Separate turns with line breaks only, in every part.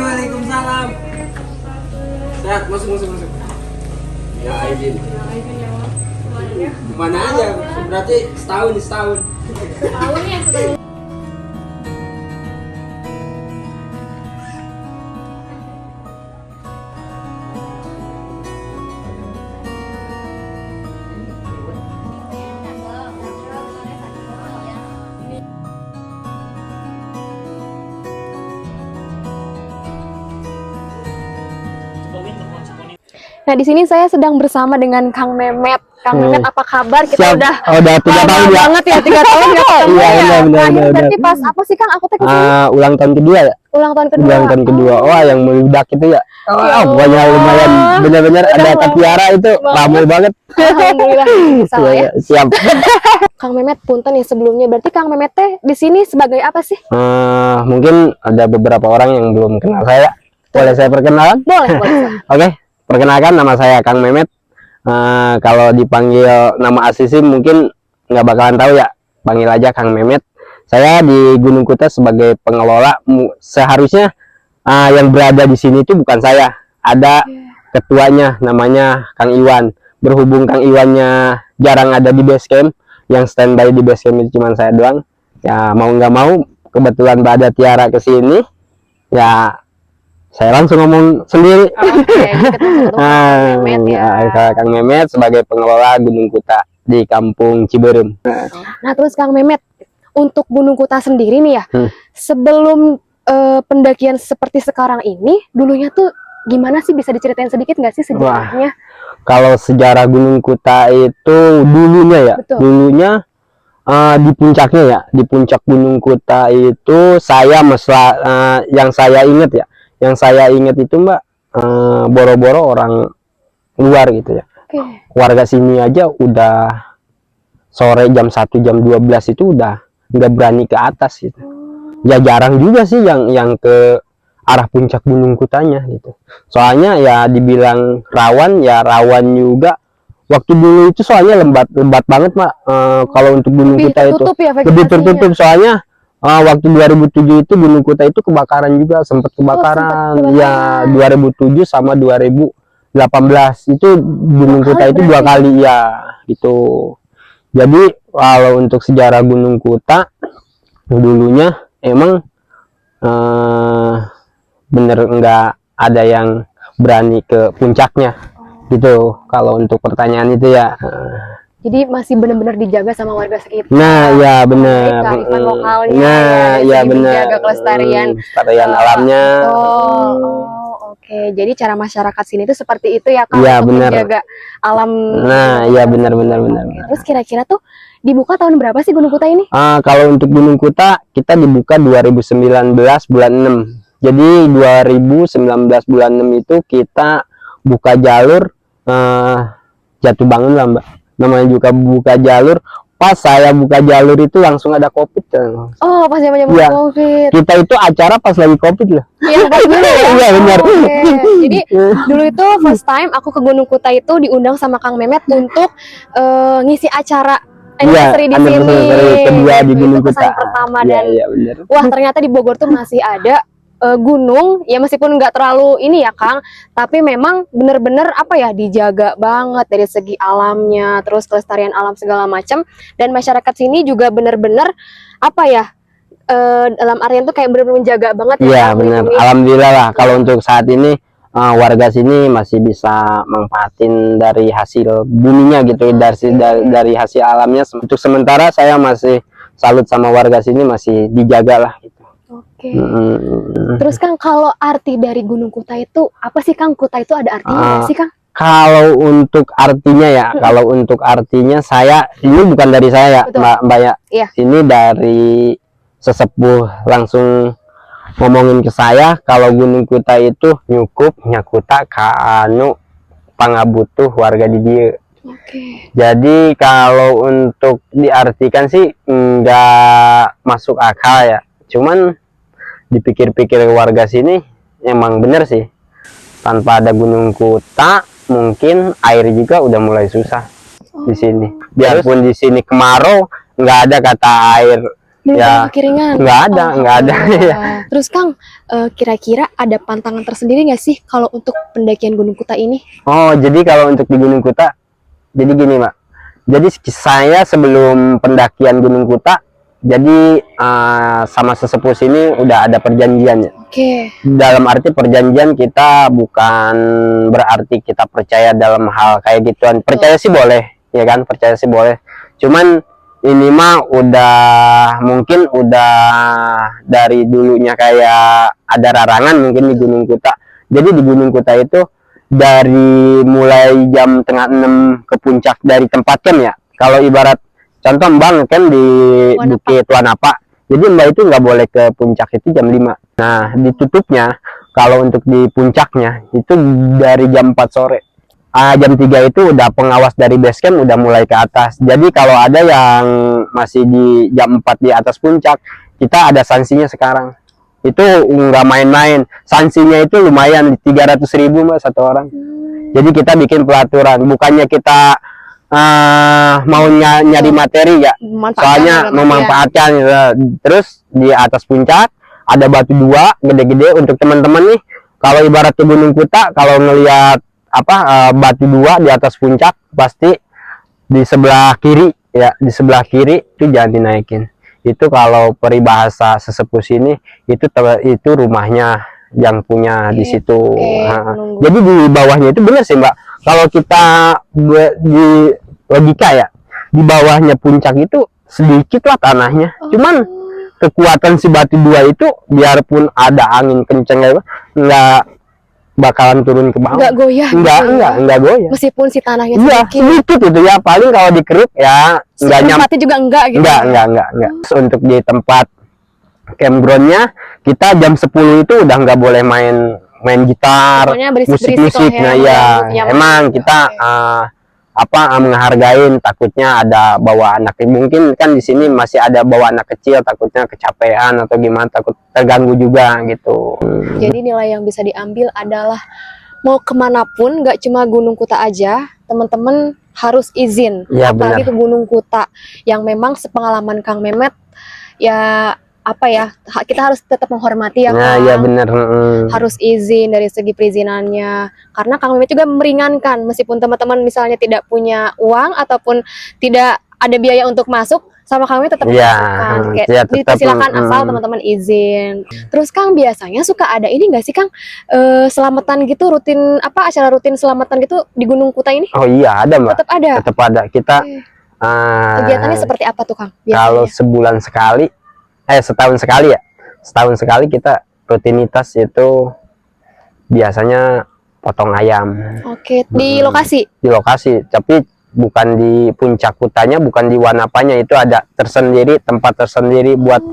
Waalaikumsalam. Sehat, masuk. Ya, Aidin. Mana aja? Berarti setahun.
Tahun ya, setahun.
Nah, di sini saya sedang bersama dengan Kang Memet. Kang Memet, apa kabar? Kita
Siap.
udah
3 tahun ya.
banget ya, 3 tahun nggak ketemu
Iya,
ya.
benar.
Berarti pas apa sih Kang? Aku teh kesini
Ulang tahun kedua ya?
ulang tahun kedua.
Ulang tahun kedua.
Oh.
Wah, yang meledak itu ya.
Ya
Pokoknya lumayan. Benar-benar ada
Udah
Kak Tiara itu ramai banget.
Alhamdulillah bisa lah ya.
Iya, siap.
Kang Memet, punten ya sebelumnya. Berarti Kang Memet teh di sini sebagai apa sih?
Mungkin ada beberapa orang yang belum kenal saya. Boleh saya perkenalan?
Boleh.
Oke, perkenalkan nama saya Kang Memet. Kalau dipanggil nama asli mungkin nggak bakalan tahu ya. Panggil aja Kang Memet. Saya di Gunung Kuta sebagai pengelola. Seharusnya yang berada di sini itu bukan saya. Ada ketuanya namanya Kang Iwan. Berhubung Kang Iwannya jarang ada di base camp, yang standby di base camp itu cuma saya doang. Ya mau nggak mau, kebetulan Mbak ada Tiara ke sini. Ya saya langsung ngomong sendiri. Kang Memet sebagai pengelola Gunung Kuta di Kampung Ciberem.
Nah, terus Kang Memet, untuk Gunung Kuta sendiri nih ya, sebelum pendakian seperti sekarang ini, dulunya tuh gimana sih? Bisa diceritain sedikit nggak sih sejarahnya?
Kalau sejarah Gunung Kuta itu dulunya ya,
Betul.
dulunya di puncaknya ya, di puncak Gunung Kuta itu saya yang saya ingat ya. Yang saya ingat itu Mbak, boro-boro orang luar gitu ya. Warga sini aja udah sore jam 1 jam 12 itu udah nggak berani ke atas gitu. Ya jarang juga sih yang ke arah puncak Gunung Kutanya gitu. Soalnya ya dibilang rawan ya rawan juga. Waktu dulu itu soalnya lembat banget Mbak. Kalau untuk Gunung Kuta itu lebih tertutup soalnya. Waktu 2007 itu Gunung Kuta itu kebakaran juga, sempat kebakaran. Ya 2007 sama 2018 itu Gunung Kuta itu 2 kali ya gitu. Jadi kalau untuk sejarah Gunung Kuta dulunya emang bener nggak ada yang berani ke puncaknya gitu. Kalau untuk pertanyaan itu ya.
Jadi masih benar-benar dijaga sama warga sekitar.
Nah, ya benar.
Kearifan lokalnya.
Nah, ya benar.
Menjaga kelestarian
alamnya.
Oke. Jadi cara masyarakat sini itu seperti itu ya Kak,
ya,
untuk
benar.
menjaga alam.
Nah, ya benar.
Terus kira-kira tuh dibuka tahun berapa sih Gunung Kuta ini?
Kalau untuk Gunung Kuta kita dibuka 2019 bulan 6. Jadi 2019 bulan 6 itu kita buka jalur jatuh bangun lah Mbak. Namanya juga buka jalur, pas saya buka jalur itu langsung ada COVID.
Oh, pas zaman
Iya.
COVID.
Kita itu acara pas lagi COVID loh.
Iya, pas dulu ya.
Iya, benar.
Oke. Jadi dulu itu first time aku ke Gunung Kuta itu diundang sama Kang Memet untuk ngisi acara anniversary di sini.
Anniversary kedua di
Itu
Gunung
kesan
Kuta.
pertama
Iya,
dan
iya benar.
wah ternyata di Bogor tuh masih ada gunung ya, meskipun nggak terlalu ini ya Kang, tapi memang bener-bener apa ya, dijaga banget dari segi alamnya, terus kelestarian alam segala macam, dan masyarakat sini juga bener-bener apa ya, dalam artian tuh kayak bener-bener menjaga banget
Iya
ya,
benar.
melindungi.
Alhamdulillah lah kalau untuk saat ini warga sini masih bisa manfaatin dari hasil buminya gitu, dari hasil alamnya. Untuk sementara saya masih salut sama warga sini, masih dijaga lah gitu.
Oke. Terus Kang, kalau arti dari Gunung Kuta itu apa sih Kang? Kuta itu ada artinya nggak sih Kang?
Kalau untuk artinya ya, kalau untuk artinya saya, ini bukan dari saya
Betul.
Mbak ya,
Iya.
ini dari sesepuh langsung ngomongin ke saya. Kalau Gunung Kuta itu nyukup nyakuta kanu pangabutuh warga di dia.
Oke.
Jadi kalau untuk diartikan sih nggak masuk akal ya, cuman dipikir-pikir warga sini emang bener sih, tanpa ada Gunung Kuta mungkin air juga udah mulai susah di sini. Biarpun di sini kemarau nggak ada kata air.
Belum
Ya,
pernah kekeringan.
nggak ada, nggak ada.
Iya. Terus Kang, kira-kira ada pantangan tersendiri nggak sih kalau untuk pendakian Gunung Kuta ini?
Oh, jadi kalau untuk di Gunung Kuta, jadi gini Mbak. Jadi saya sebelum pendakian Gunung Kuta, jadi sama sesepuh sini udah ada perjanjiannya.
Oke.
Dalam arti perjanjian kita bukan berarti kita percaya dalam hal kayak gituan. Percaya sih boleh, ya kan? Percaya sih boleh. Cuman ini mah udah mungkin udah dari dulunya kayak ada larangan mungkin di Gunung Kuta. Jadi di Gunung Kuta itu dari mulai jam 5:30 ke puncak dari tempat camp ya. Kalau ibarat contoh Mbak kan di Bukit Wanapa, jadi Mbak itu nggak boleh ke puncak itu jam 5. Nah ditutupnya kalau untuk di puncaknya itu dari jam 4 sore. Jam 3 itu udah pengawas dari base camp udah mulai ke atas. Jadi kalau ada yang masih di jam 4 di atas puncak, kita ada sanksinya sekarang. Itu nggak main-main. Sanksinya itu lumayan, 300.000 Mbak satu orang. Jadi kita bikin pelaturan, bukannya kita mau nyari materi ya, soalnya memanfaatkan gitu. Terus di atas puncak ada batu dua gede-gede untuk teman-teman nih. Kalau ibarat ke Gunung Kuta, kalau ngelihat batu dua di atas puncak, pasti di sebelah kiri ya, di sebelah kiri itu jangan dinaikin. Itu kalau peribahasa sesepuh sini itu rumahnya yang punya di situ. Jadi di bawahnya itu benar sih Mbak. Kalau kita di logika ya, di bawahnya puncak itu sedikit lah tanahnya. Cuman kekuatan si batu dua itu biarpun ada angin kenceng nggak bakalan turun ke bawah.
Nggak goyah.
Enggak goyah.
Meskipun si tanahnya
sedikit itu ya, paling kalau dikeruk ya nggak nyampe
juga enggak gitu.
Enggak. Untuk di tempat campgroundnya kita jam 10 itu udah nggak boleh main gitar, musik-musik. Nah ya, emang kita menghargain, takutnya ada bawa anak, mungkin kan di sini masih ada bawa anak kecil, takutnya kecapean atau gimana, takut terganggu juga gitu.
Jadi nilai yang bisa diambil adalah mau kemanapun, nggak cuma Gunung Kuta aja, teman-teman harus izin,
ya,
apalagi
benar.
ke Gunung Kuta yang memang sepengalaman Kang Memet ya, kita harus tetap menghormati ya Kang.
Ya benar.
Harus izin dari segi perizinannya, karena Kang Memet juga meringankan, meskipun teman-teman misalnya tidak punya uang ataupun tidak ada biaya untuk masuk, sama Kang Memet tetap dimasukkan. Silakan asal teman-teman izin. Terus Kang, biasanya suka ada ini nggak sih Kang, selamatan gitu, acara rutin selamatan gitu di Gunung Kuta ini?
Oh iya ada Mbak. Tetap ada. Kita
kegiatannya seperti apa tuh Kang biasanya?
Kalau setahun sekali kita rutinitas itu biasanya potong ayam.
Oke, di lokasi? Di
lokasi, tapi bukan di puncak Kutanya, bukan di Wanapanya, itu ada tempat tersendiri buat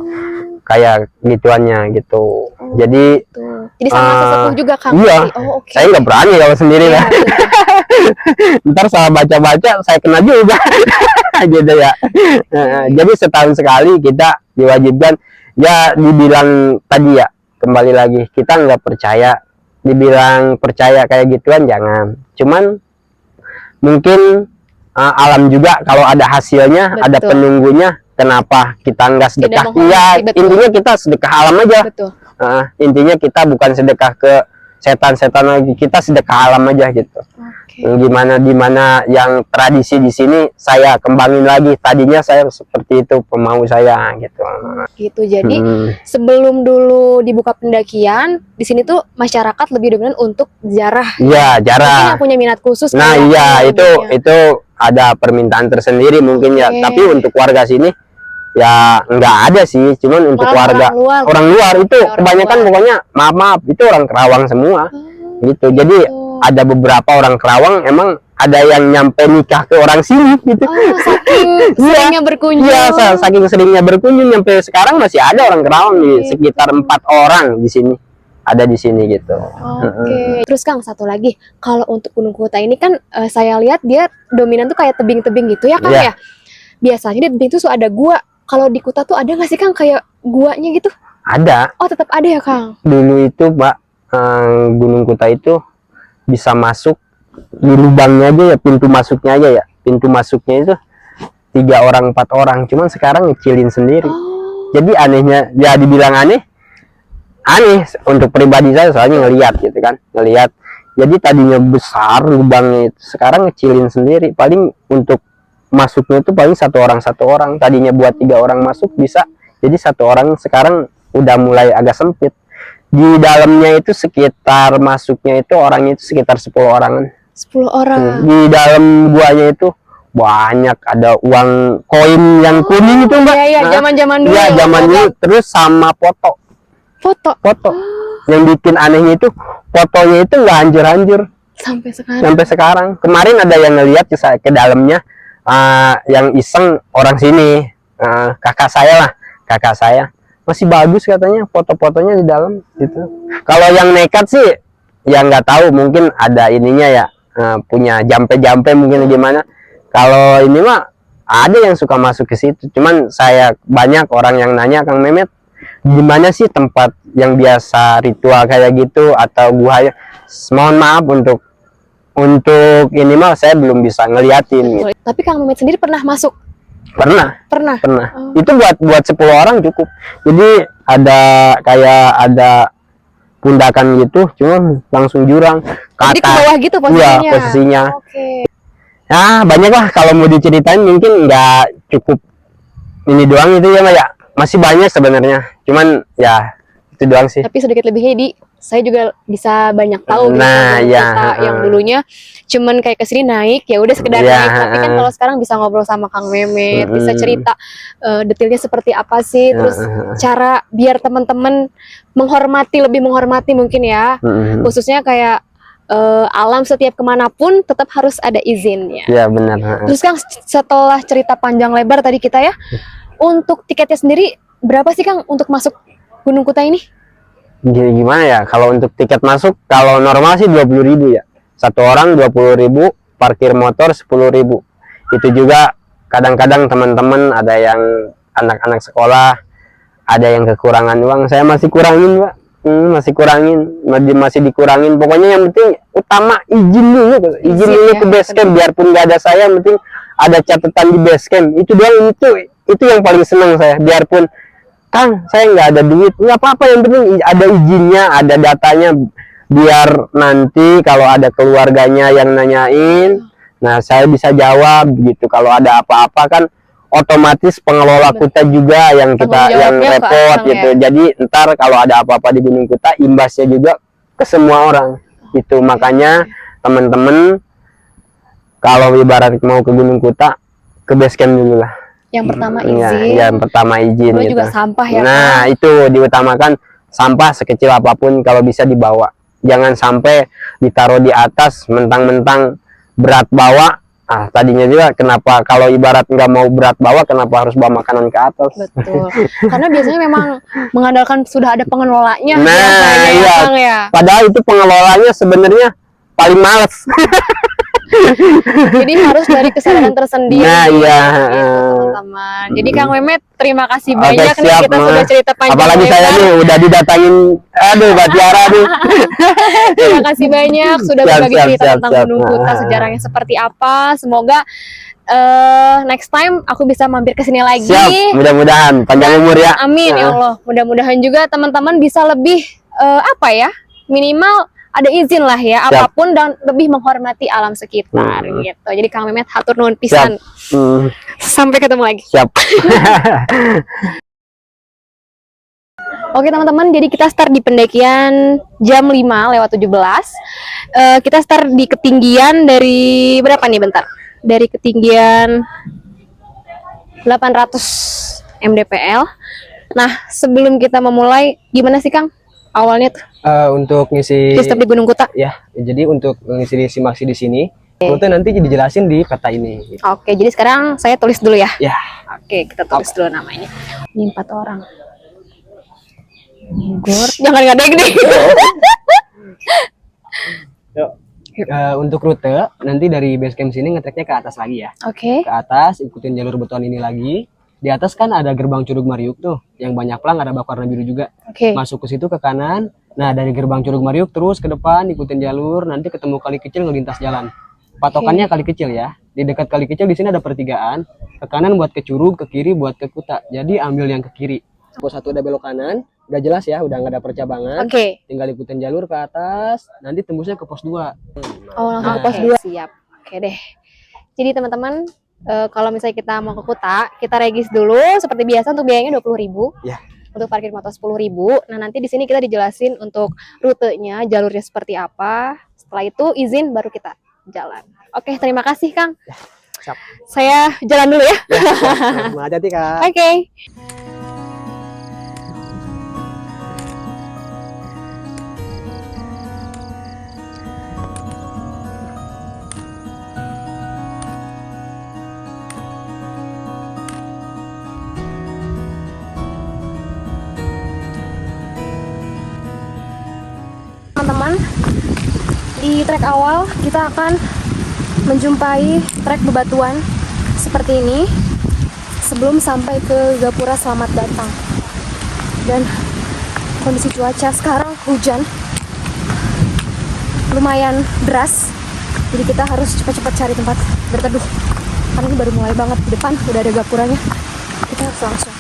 kayak gituannya gitu. Jadi
sama sesepuh juga Kang?
Iya. Saya nggak berani kalau sendiri lah. Ntar salah baca-baca saya kena juga. Gitu ya. Jadi setahun sekali kita diwajibkan, ya dibilang tadi ya, kembali lagi kita nggak percaya, dibilang percaya kayak gituan jangan. Cuman mungkin alam juga kalau ada hasilnya,
Betul.
ada penunggunya, kenapa kita nggak sedekah? Iya,
betul.
intinya kita sedekah alam aja.
Betul.
Intinya kita bukan sedekah ke setan-setan lagi, kita sedekah alam aja gitu.
Oke.
Gimana yang tradisi di sini saya kembangin lagi. Tadinya saya seperti itu pemau saya gitu.
Gitu. Jadi sebelum dulu dibuka pendakian, di sini tuh masyarakat lebih dominan untuk ziarah.
Iya,
Mungkin
jarang.
yang punya minat khusus.
Nah,
kayak
iya
aku
itu
gitu ya.
ada permintaan tersendiri mungkin ya.
Oke.
Tapi untuk warga sini ya nggak ada sih. Cuman untuk
Malah
warga
orang luar
itu
Ya, orang
kebanyakan
luar.
pokoknya maaf itu orang Kerawang semua. Gitu. Jadi ada beberapa orang Kerawang emang ada yang nyampe nikah ke orang sini gitu.
Oh, saking seringnya berkunjung.
Iya, saking seringnya berkunjung sampai sekarang masih ada orang Kerawang di sekitar 4 orang di sini. Ada di sini gitu.
Oke. Terus Kang, satu lagi, kalau untuk Gunung Kuta ini kan saya lihat dia dominan tuh kayak tebing-tebing gitu ya Kang
Iya.
ya. Biasanya di tebing tuh suka ada gua. Kalau di Kuta tuh ada nggak sih Kang kayak guanya gitu?
Ada.
Oh, tetap ada ya Kang.
Dulu itu Mbak, Gunung Kuta itu bisa masuk di lubangnya aja ya, pintu masuknya aja ya. Pintu masuknya itu 3 orang 4 orang, cuman sekarang ngecilin sendiri.
Oh.
Jadi anehnya, ya dibilang aneh untuk pribadi saya soalnya ngelihat gitu kan, ngelihat. Jadi tadinya besar lubangnya itu, sekarang ngecilin sendiri. Paling untuk masuknya itu paling 1 orang. Tadinya buat 3 orang masuk bisa, jadi 1 orang sekarang udah mulai agak sempit. Di dalamnya itu sekitar masuknya itu orangnya itu sekitar 10 orangan.
10 orang.
Di dalam guanya itu banyak, ada uang koin yang kuning itu Mbak.
Iya, iya,
Nah,
zaman-zaman dulu.
iya, zaman dulu. Terus sama foto.
Foto
Yang bikin anehnya itu fotonya itu nggak hancur-hancur
sampai sekarang.
sampai sekarang. Kemarin ada yang ngelihat ke dalamnya, yang iseng orang sini, kakak saya masih bagus katanya foto-fotonya di dalam gitu. Kalau yang nekat sih ya nggak tahu, mungkin ada ininya ya, punya jampe-jampe mungkin gimana. Kalau ini mah ada yang suka masuk ke situ, cuman saya banyak orang yang nanya, Kang Mehmet, gimana sih tempat yang biasa ritual kayak gitu atau gua? Mohon maaf untuk ini mah saya belum bisa ngeliatin gitu.
Tapi Kang Mehmet sendiri pernah masuk?
Pernah.
Oh.
Itu buat 10 orang cukup. Jadi ada pundakan gitu, cuma langsung jurang ke
Jadi ke bawah gitu posisinya.
Iya, posisinya.
Oke.
Nah, banyak lah kalau mau diceritain, mungkin nggak cukup ini doang itu ya Mbak ya. Masih banyak sebenarnya. Cuman ya itu doang sih.
Tapi sedikit lebihnya di saya juga bisa banyak tahu gitu,
Nah,
Gunung
ya,
Kuta yang dulunya cuman kayak kesini naik ya udah sekedar
Ya,
naik, tapi kan kalau sekarang bisa ngobrol sama Kang Mehmet, bisa cerita detailnya seperti apa sih, terus cara biar teman-teman lebih menghormati mungkin ya, khususnya kayak alam setiap kemanapun tetap harus ada izinnya.
Ya benar.
Terus Kang, setelah cerita panjang lebar tadi kita ya, untuk tiketnya sendiri berapa sih Kang untuk masuk Gunung Kuta ini?
Gimana ya kalau untuk tiket masuk, kalau normal sih 20.000 ya, 1 orang 20.000, parkir motor 10.000. Itu juga kadang-kadang teman-teman ada yang anak-anak sekolah ada yang kekurangan uang, saya masih kurangin Pak, masih dikurangin. Pokoknya yang penting utama izin dulu ke base camp, biarpun nggak ada saya, yang penting ada catatan di base camp. Itu doang, itu yang paling senang saya. Biarpun Kang, saya nggak ada duit, nggak apa-apa, yang penting ada izinnya, ada datanya, biar nanti kalau ada keluarganya yang nanyain, nah saya bisa jawab gitu. Kalau ada apa-apa kan otomatis pengelola Kuta juga yang repot gitu. Jadi ntar kalau ada apa-apa di Gunung Kuta, imbasnya juga ke semua orang gitu. Makanya teman-teman kalau ibarat mau ke Gunung Kuta, ke base camp dulu lah.
Yang pertama izin.
Yang pertama izin
Kedua
gitu.
juga sampah ya.
Nah, itu diutamakan, sampah sekecil apapun kalau bisa dibawa. Jangan sampai ditaruh di atas mentang-mentang berat bawa. Tadinya juga kenapa kalau ibarat nggak mau berat bawa, kenapa harus bawa makanan ke atas?
Betul. Karena biasanya memang mengandalkan sudah ada pengelolanya.
Nah,
biasanya,
iya.
Kang, ya.
Padahal itu pengelolanya sebenarnya paling males.
Jadi harus dari kesadaran tersendiri.
Nah, iya.
Gitu, teman-teman. Jadi Kang Mehmet, terima kasih
Oke,
banyak nih
siap,
kita
Ma.
sudah cerita panjang
Apalagi saya
lebar.
nih udah didatangin, aduh Mbak Tiara nih.
Terima kasih banyak sudah
Siap,
berbagi
siap,
cerita
siap,
tentang
siap.
Gunung Kuta, sejarahnya seperti apa. Semoga next time aku bisa mampir ke sini lagi.
Siap, mudah-mudahan panjang umur ya.
Amin ya Allah. Mudah-mudahan juga teman-teman bisa lebih apa ya? Minimal ada izin lah ya,
Siap.
apapun, dan lebih menghormati alam sekitar gitu. Jadi Kang Mehmet hatur nuhun
Siap.
pisan. Sampai ketemu lagi.
Siap.
Oke teman-teman, jadi kita start di pendakian jam 5:17. Kita start di ketinggian dari berapa nih, bentar? Dari ketinggian 800 mdpl. Nah, sebelum kita memulai, gimana sih Kang awalnya tuh
Untuk ngisi
di start di Gunung Kuta?
ya, jadi untuk ngisi simaksi di sini, rute nanti dijelasin di peta ini.
Oke, jadi sekarang saya tulis dulu ya.
Ya,
Oke, kita tulis dulu namanya. Ini 4 orang. Gor, jangan ngadeg deh.
yuk. Untuk rute nanti dari base camp sini ngetreknya ke atas lagi ya.
Oke.
Ke atas, ikutin jalur beton ini lagi. Di atas kan ada gerbang Curug Mariuk tuh, yang banyak pelang, ada bak warna biru juga.
Oke.
Masuk ke situ ke kanan. Nah, dari gerbang Curug Mariuk terus ke depan, ikutin jalur, nanti ketemu kali kecil ngelintas jalan. Patokannya kali kecil ya. Di dekat kali kecil di sini ada pertigaan. Ke kanan buat ke Curug, ke kiri buat ke Kuta. Jadi ambil yang ke kiri. Pos 1 ada belok kanan, udah jelas ya, udah nggak ada percabangan.
Oke.
Tinggal ikutin jalur ke atas, nanti tembusnya ke pos 2.
Oh, langsung ke pos 2. Siap. Oke deh. Jadi teman-teman, kalau misalnya kita mau ke Kuta, kita regis dulu seperti biasa. Untuk biayanya 20.000.
Ya.
Untuk parkir motor 10.000. Nah, nanti di sini kita dijelasin untuk rutenya, jalurnya seperti apa. Setelah itu izin baru kita jalan. Oke, terima kasih Kang.
Siap.
Saya jalan dulu ya.
Hati-hati Kak.
Oke. Teman-teman, di trek awal kita akan menjumpai trek bebatuan seperti ini sebelum sampai ke Gapura Selamat Datang. Dan kondisi cuaca sekarang hujan lumayan deras, jadi kita harus cepat-cepat cari tempat berteduh karena ini baru mulai banget. Di depan udah ada gapuranya, kita harus langsung.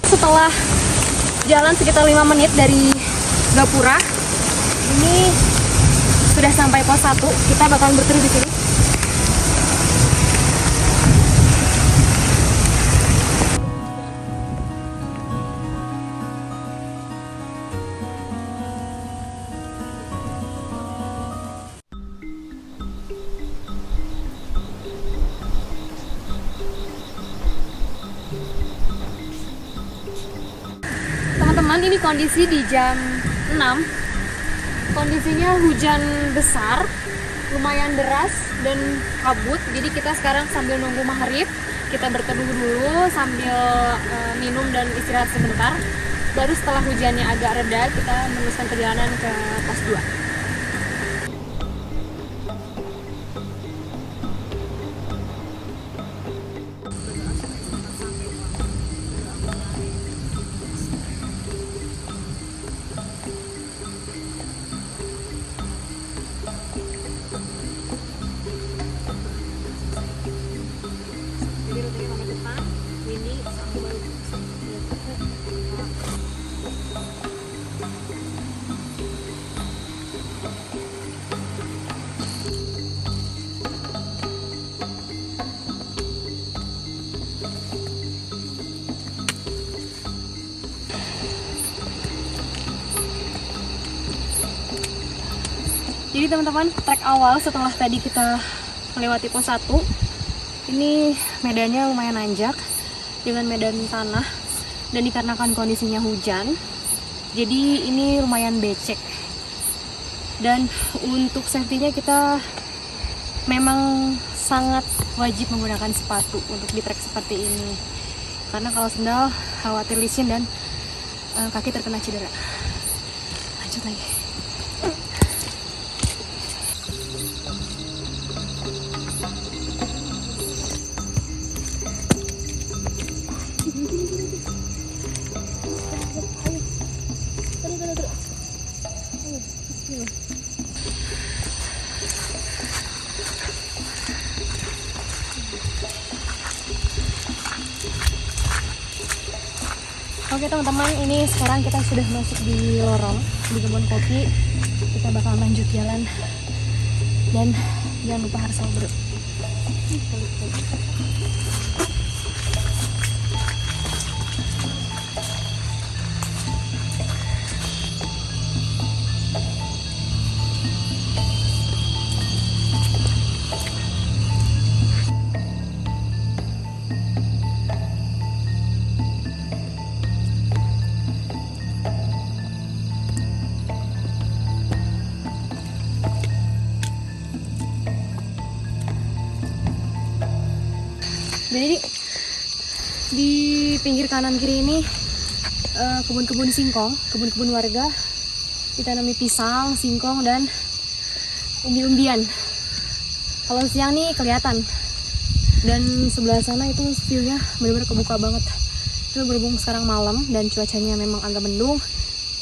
Setelah jalan sekitar 5 menit dari Gapura, ini sudah sampai pos 1. Kita bakalan berteduh di sini. Teman-teman, ini kondisi di jam 6. Kondisinya hujan besar, lumayan deras dan kabut. Jadi kita sekarang sambil nunggu maghrib, kita berteduh dulu sambil minum dan istirahat sebentar. Baru setelah hujannya agak reda, kita meneruskan perjalanan ke pos 2. Jadi teman-teman, trek awal setelah tadi kita melewati pos 1, ini medannya lumayan nanjak dengan medan tanah, dan dikarenakan kondisinya hujan, jadi ini lumayan becek. Dan untuk safety-nya kita memang sangat wajib menggunakan sepatu untuk di trek seperti ini. Karena kalau sendal khawatir licin dan kaki terkena cedera. Lanjut lagi. Oke teman-teman, ini sekarang kita sudah masuk di lorong di kebun kopi. Kita bakal lanjut jalan dan jangan lupa harus bro. Jadi di pinggir kanan kiri ini kebun-kebun singkong, kebun-kebun warga ditanami pisang, singkong dan umbi-umbian. Kalau siang nih kelihatan, dan sebelah sana itu view-nya benar-benar kebuka banget. Itu berhubung sekarang malam dan cuacanya memang agak mendung,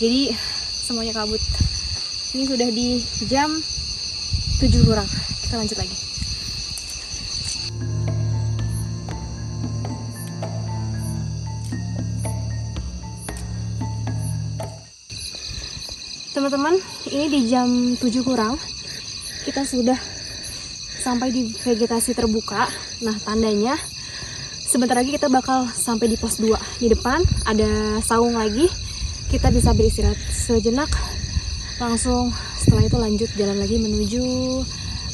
jadi semuanya kabut. Ini sudah di jam 7 kurang. Kita lanjut lagi. Teman-teman, ini di jam 7 kurang kita sudah sampai di vegetasi terbuka. Nah, tandanya sebentar lagi kita bakal sampai di pos 2. Di depan ada saung lagi. Kita bisa beristirahat sejenak. Langsung setelah itu lanjut jalan lagi menuju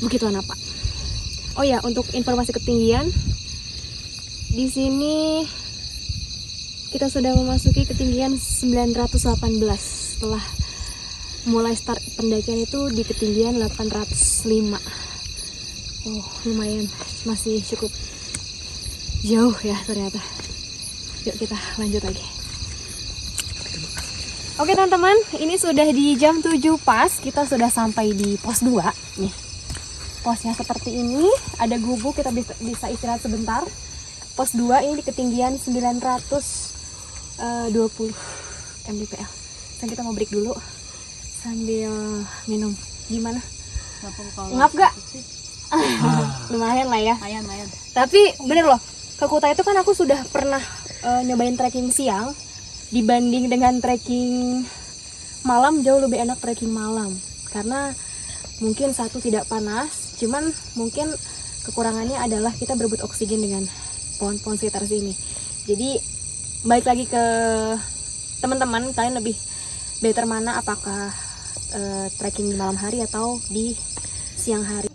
Bukit Wanapa. Oh ya, untuk informasi ketinggian, di sini kita sudah memasuki ketinggian 918 setelah mulai start pendakian itu di ketinggian 805. Oh, lumayan, masih cukup jauh ya ternyata. Yuk kita lanjut lagi. Oke teman-teman, ini sudah di jam 7 pas, kita sudah sampai di pos 2 nih. Posnya seperti ini, ada gubuk, kita bisa istirahat sebentar. Pos 2 ini di ketinggian 920 mdpl. Sekarang kita mau break dulu sambil minum. Gimana? Ngap gak? Lumayan lah ya. Lumayan. Tapi bener loh, ke Kuta itu kan aku sudah pernah nyobain trekking siang. Dibanding dengan trekking malam, jauh lebih enak trekking malam. Karena mungkin satu tidak panas, cuman mungkin kekurangannya adalah kita berebut oksigen dengan pohon-pohon sekitar sini. Jadi balik lagi ke teman-teman, kalian lebih better mana, apakah trekking di malam hari atau di siang hari.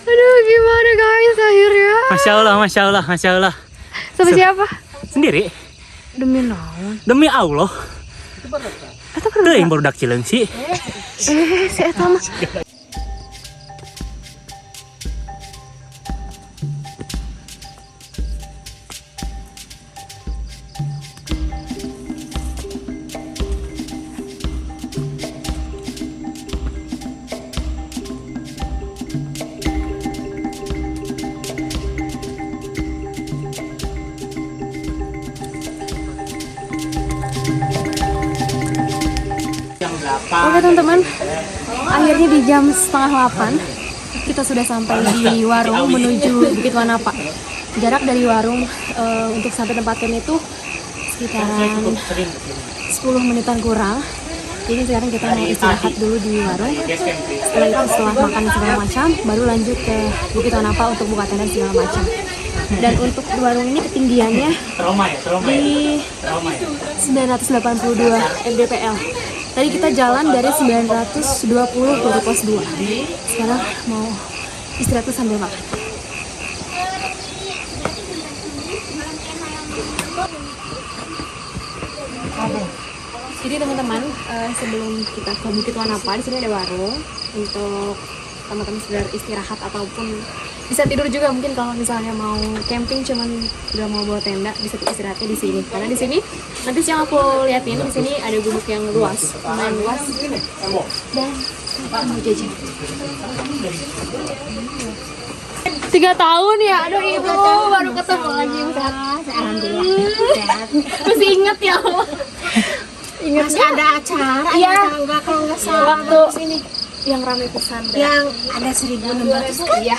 Aduh, gimana guys akhirnya?
Masya Allah.
Sama siapa?
Sendiri?
Demi naon?
Demi Allah. Itu yang baru dak Cileung sih.
Si eta mah. Oke teman-teman, akhirnya di jam setengah 8 kita sudah sampai di warung menuju Bukit Wanapa. Jarak dari warung untuk sampai tempat camp itu sekitaran 10 menitan kurang. Jadi sekarang kita mau istirahat dulu di warung. Setelah itu, setelah makan segala macam, baru lanjut ke Bukit Wanapa untuk buka tenda segala macam. Dan untuk warung ini ketinggiannya di 982 mdpl. Tadi kita jalan dari 920 ke pos 2. Sekarang mau istirahat sambil makan. Jadi teman-teman, sebelum kita ke Bukit Wanapa, di sini ada warung untuk teman-teman sekedar istirahat ataupun bisa tidur juga, mungkin kalau misalnya mau camping cuman udah mau bawa tenda bisa istirahatnya di sini. Karena di sini nanti siang aku liatin, di sini ada gubuk yang luas, lumayan luas. Dan kita mau jajan. 3 tahun ya, aduh ibu baru ketemu lagi.
Alhamdulillah.
Masih inget ya? Ingat
Masih ada acara
Iya.
kalau nggak salah.
Waktu ini yang ramai pesan
Yang ada 1.600.
Iya,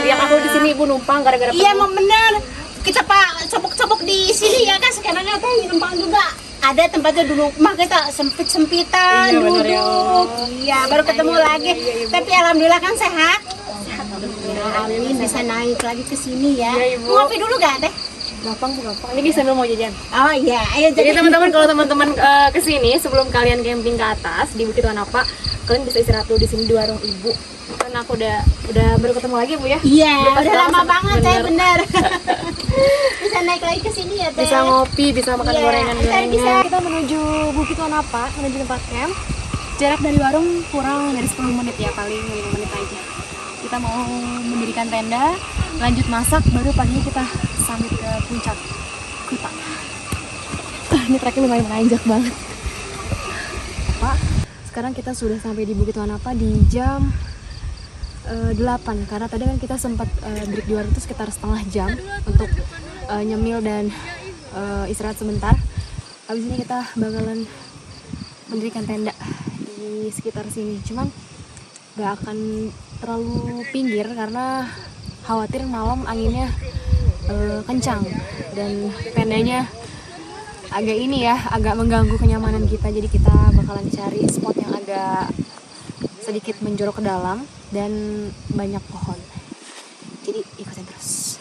yang aku di sini ibu numpang gara-gara
Iya, emang bener. Kita pak copok-copok di sini ya kan, sekarang ada numpang juga. Ada tempatnya dulu mah kita sempit-sempitan
Iya, bener ya.
duduk. Iya, baru ketemu lagi. Tapi alhamdulillah kan sehat. Amin, bisa naik lagi ke sini ya.
Iya, Ibu.
Ngopi dulu gak teh?
gampang tuh gampang. Ini sambil mau jajan.
Oh iya, ayo
Jadi teman-teman kalau teman-teman kesini sebelum kalian camping ke atas di Bukit Wanapa, kalian bisa istirahat dulu di sini di warung ibu. Karena aku udah baru ketemu lagi bu ya.
Iya,
Pas
udah lama
banget,
banget saya
bener.
bener. Bisa naik lagi ke sini ya teh.
Bisa ngopi, bisa makan
Iya,
gorengan-gorengan.
bisa.
Kita menuju Bukit Wanapa, menuju tempat camp. Jarak dari warung kurang dari 10 menit ya, paling 5 menit aja. Kita mau mendirikan tenda, lanjut masak, baru paginya kita summit ke puncak Kuta. Ini treknya lumayan menanjak banget. Pak, sekarang kita sudah sampai di Bukit Wanapa di jam 8, karena tadi kan kita sempat break di warung itu sekitar setengah jam untuk nyemil dan istirahat sebentar. Habis ini kita bakalan mendirikan tenda di sekitar sini, cuman gak akan terlalu pinggir karena khawatir malam anginnya kencang dan tendanya agak ini ya, agak mengganggu kenyamanan kita. Jadi kita bakalan cari spot yang agak sedikit menjorok ke dalam dan banyak pohon. Jadi ikutin terus.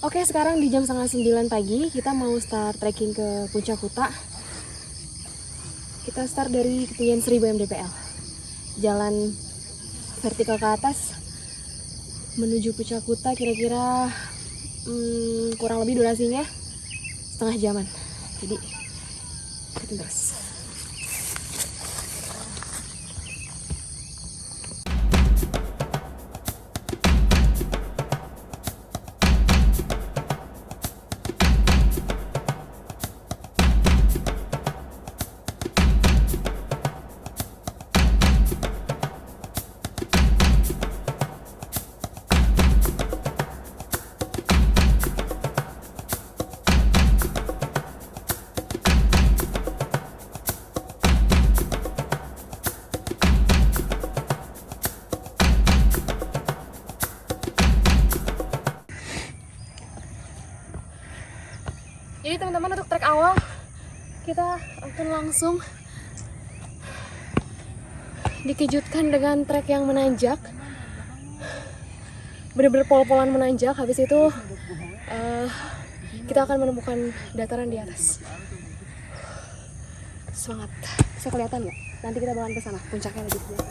Oke, sekarang di jam setengah 9 pagi kita mau start trekking ke Puncak Kuta. Kita start dari ketinggian 1000 mdpl. Jalan vertikal ke atas menuju Puncak Kuta kira-kira kurang lebih durasinya setengah jaman. Jadi ikutin terus. Jadi teman-teman, untuk trek awal kita akan langsung dikejutkan dengan trek yang menanjak, bener-bener pol-polan menanjak. Habis itu kita akan menemukan dataran di atas. Semangat, bisa kelihatan nggak? Nanti kita bakalan ke sana, puncaknya lagi di sana.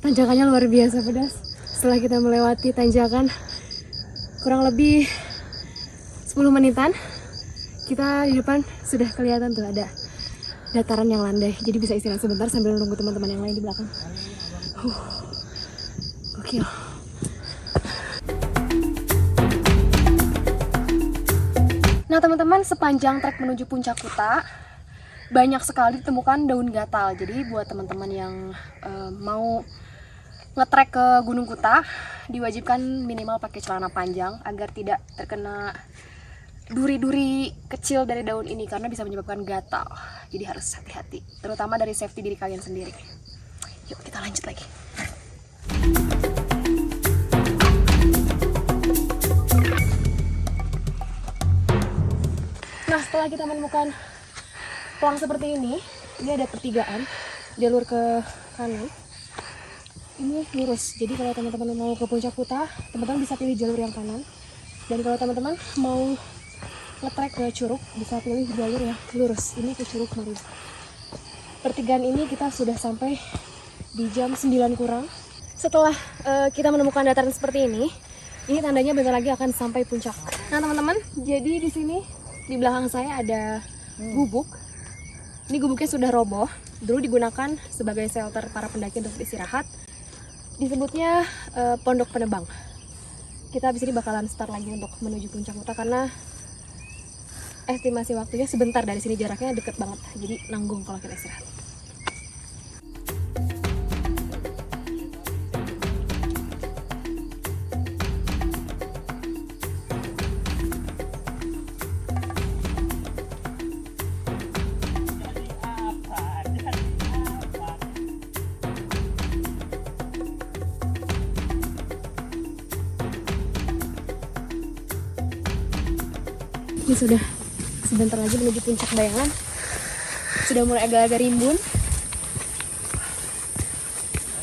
Tanjakannya luar biasa pedas. Setelah kita melewati tanjakan kurang lebih 10 menitan, kita di depan sudah kelihatan tuh ada dataran yang landai. Jadi bisa istirahat sebentar sambil nunggu teman-teman yang lain di belakang. Gokil. Nah teman-teman, sepanjang trek menuju Puncak Kuta banyak sekali ditemukan daun gatal. Jadi buat teman-teman yang mau ngetrek ke Gunung Kuta, diwajibkan minimal pakai celana panjang agar tidak terkena duri-duri kecil dari daun ini karena bisa menyebabkan gatal. Jadi harus hati-hati, terutama dari safety diri kalian sendiri. Yuk kita lanjut lagi. Nah setelah kita menemukan pelang seperti ini ada pertigaan, jalur ke kanan. Ini lurus, jadi kalau teman-teman mau ke Puncak Kuta, teman-teman bisa pilih jalur yang kanan. Dan kalau teman-teman mau ngetrek ke Curug, bisa pilih jalur yang lurus. Ini ke Curug Mario. Pertigaan ini kita sudah sampai di jam 9 kurang. Setelah kita menemukan dataran seperti ini tandanya bentar lagi akan sampai puncak. Nah teman-teman, jadi di sini di belakang saya ada gubuk. Ini gubuknya sudah roboh, dulu digunakan sebagai shelter para pendaki untuk istirahat. Disebutnya Pondok Penebang. Kita habis ini bakalan start lagi untuk menuju Puncak Kuta karena estimasi waktunya sebentar, dari sini jaraknya deket banget. Jadi nanggung kalau kita istirahat. Ini sudah sebentar lagi menuju Puncak Bayangan. Sudah mulai agak-agak rimbun.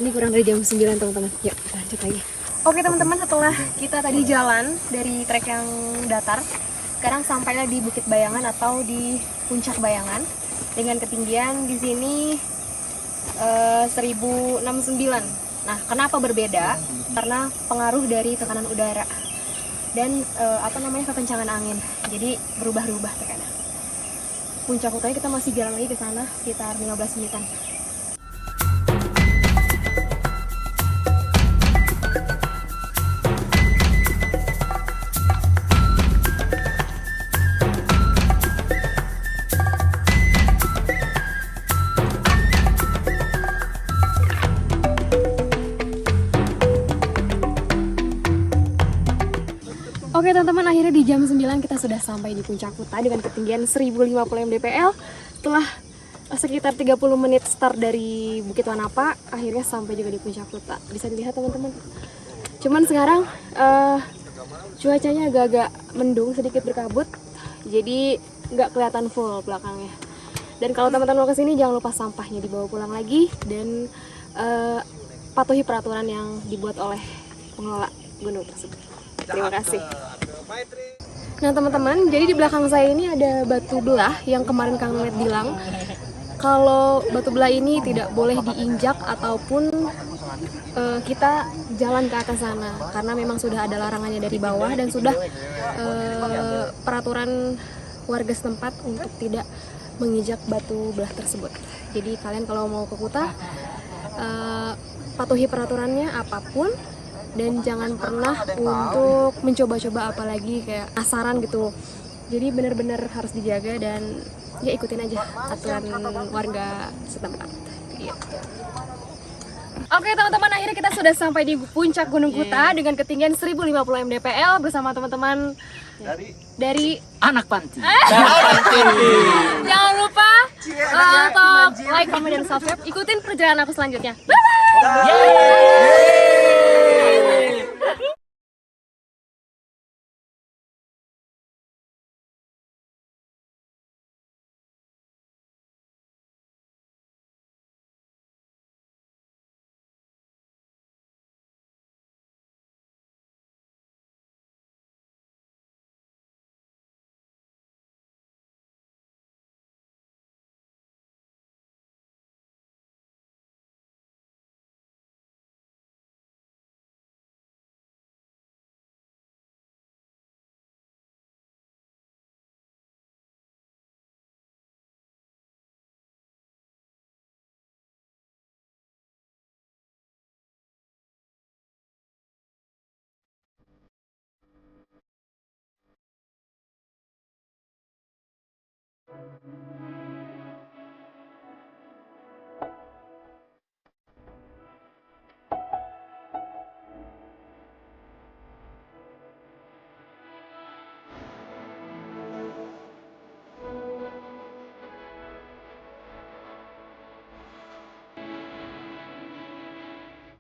Ini kurang dari jam 9 teman-teman. Yuk kita lanjut lagi. Oke teman-teman, setelah kita tadi jalan dari trek yang datar, sekarang sampailah di Bukit Bayangan atau di Puncak Bayangan dengan ketinggian di sini 1069. Nah, kenapa berbeda? Karena pengaruh dari tekanan udara dan kekencangan angin, jadi berubah-ubah terkadang. Puncak Kutanya kita masih jalan lagi ke sana sekitar 15 menitan. Oke teman-teman, akhirnya di jam 9 kita sudah sampai di Puncak Kuta dengan ketinggian 1050 mdpl. Setelah sekitar 30 menit start dari Bukit Wanapa, akhirnya sampai juga di Puncak Kuta. Bisa dilihat teman-teman. Cuman sekarang cuacanya agak-agak mendung, sedikit berkabut, jadi nggak kelihatan full belakangnya. Dan kalau teman-teman mau kesini jangan lupa sampahnya dibawa pulang lagi dan patuhi peraturan yang dibuat oleh pengelola gunung tersebut. Terima kasih. Nah teman-teman, jadi di belakang saya ini ada batu belah yang kemarin Kang Mehmet bilang kalau batu belah ini tidak boleh diinjak ataupun kita jalan ke atas sana, karena memang sudah ada larangannya dari bawah dan sudah peraturan warga setempat untuk tidak menginjak batu belah tersebut. Jadi kalian kalau mau ke Kuta, patuhi peraturannya apapun, dan jangan pernah untuk mencoba-coba apalagi kayak asaran gitu. Jadi benar-benar harus dijaga dan ya ikutin aja aturan warga setempat. Gitu. Oke teman-teman, akhirnya kita sudah sampai di puncak Gunung Kuta dengan ketinggian 1050 mdpl bersama teman-teman dari
Anak panti.
Jangan lupa untuk like, comment, dan subscribe. Ikutin perjalanan aku selanjutnya. Bye-bye!